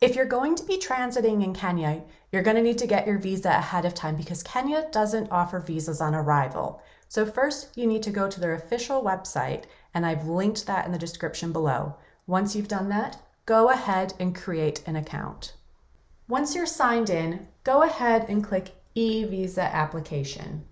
If you're going to be transiting in Kenya, you're going to need to get your visa ahead of time because Kenya doesn't offer visas on arrival. So first, you need to go to their official website, and I've linked that in the description below. Once you've done that, go ahead and create an account. Once you're signed in, go ahead and click e-visa application.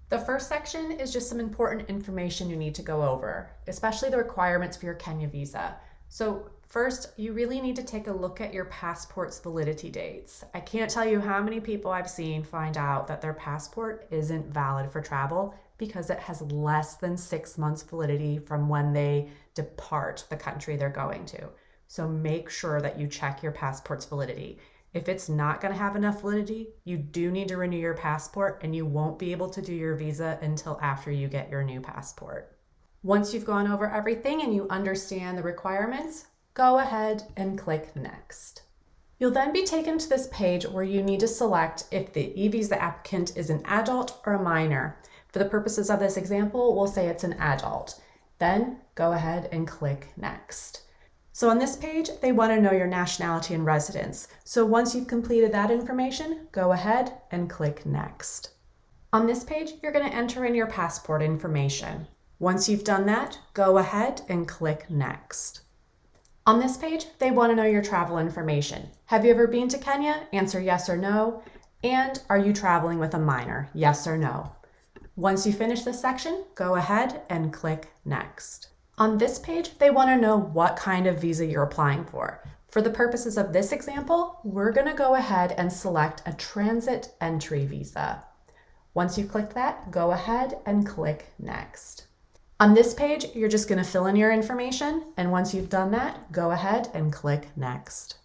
The first section is just some important information you need to go over, especially the requirements for your Kenya visa. So first, you really need to take a look at your passport's validity dates. I can't tell you how many people I've seen find out that their passport isn't valid for travel because it has less than 6 months validity from when they depart the country they're going to. So make sure that you check your passport's validity. If it's not going to have enough validity, you do need to renew your passport and you won't be able to do your visa until after you get your new passport. Once you've gone over everything and you understand the requirements, go ahead and click Next. You'll then be taken to this page where you need to select if the e-visa applicant is an adult or a minor. For the purposes of this example, we'll say it's an adult. Then go ahead and click Next. So on this page, they want to know your nationality and residence. So once you've completed that information, go ahead and click Next. On this page, you're going to enter in your passport information. Once you've done that, go ahead and click Next. On this page, they want to know your travel information. Have you ever been to Kenya? Answer yes or no. And are you traveling with a minor? Yes or no. Once you finish this section, go ahead and click Next. On this page, they want to know what kind of visa you're applying for. For the purposes of this example, we're going to go ahead and select a transit entry visa. Once you've clicked that, go ahead and click Next. On this page, you're just going to fill in your information, and once you've done that, go ahead and click Next.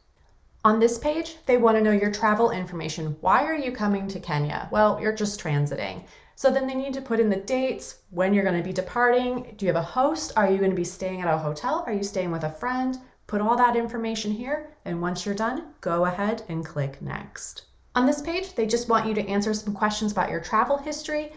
On this page, they want to know your travel information. Why are you coming to Kenya? Well, you're just transiting. So then they need to put in the dates, when you're going to be departing. Do you have a host? Are you going to be staying at a hotel? Are you staying with a friend? Put all that information here, and once you're done, go ahead and click Next. On this page, they just want you to answer some questions about your travel history,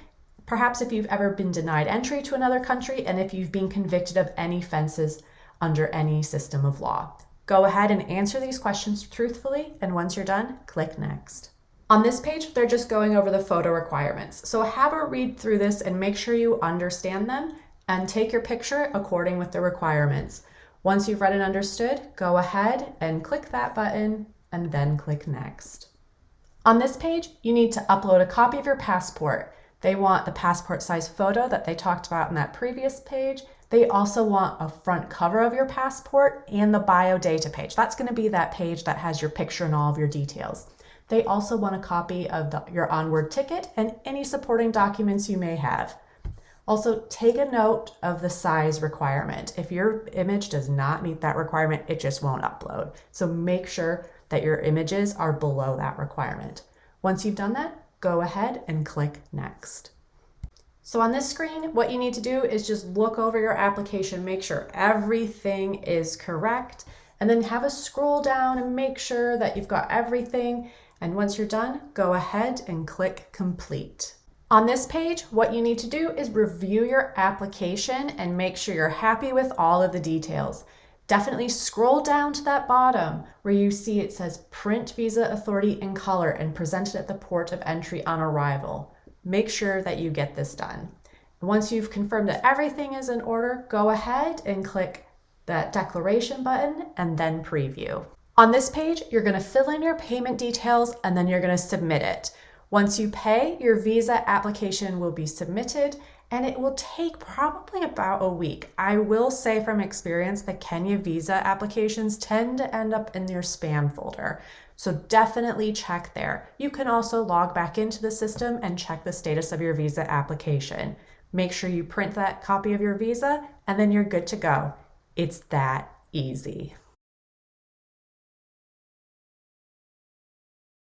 perhaps if you've ever been denied entry to another country, and if you've been convicted of any offenses under any system of law. Go ahead and answer these questions truthfully, and once you're done, click Next. On this page, they're just going over the photo requirements. So have a read through this and make sure you understand them and take your picture according with the requirements. Once you've read and understood, go ahead and click that button and then click Next. On this page, you need to upload a copy of your passport. They want the passport size photo that they talked about in that previous page. They also want a front cover of your passport and the bio data page. That's going to be that page that has your picture and all of your details. They also want a copy of your onward ticket and any supporting documents you may have. Also, take a note of the size requirement. If your image does not meet that requirement, it just won't upload. So make sure that your images are below that requirement. Once you've done that, go ahead and click Next. So on this screen, what you need to do is just look over your application, make sure everything is correct, and then have a scroll down and make sure that you've got everything. And once you're done, go ahead and click Complete. On this page, what you need to do is review your application and make sure you're happy with all of the details. Definitely scroll down to that bottom where you see it says Print Visa Authority in color and presented at the port of entry on arrival. Make sure that you get this done. Once you've confirmed that everything is in order, go ahead and click that declaration button and then preview. On this page, you're going to fill in your payment details and then you're going to submit it. Once you pay, your visa application will be submitted and it will take probably about a week. I will say from experience that Kenya visa applications tend to end up in your spam folder. So definitely check there. You can also log back into the system and check the status of your visa application. Make sure you print that copy of your visa and then you're good to go. It's that easy.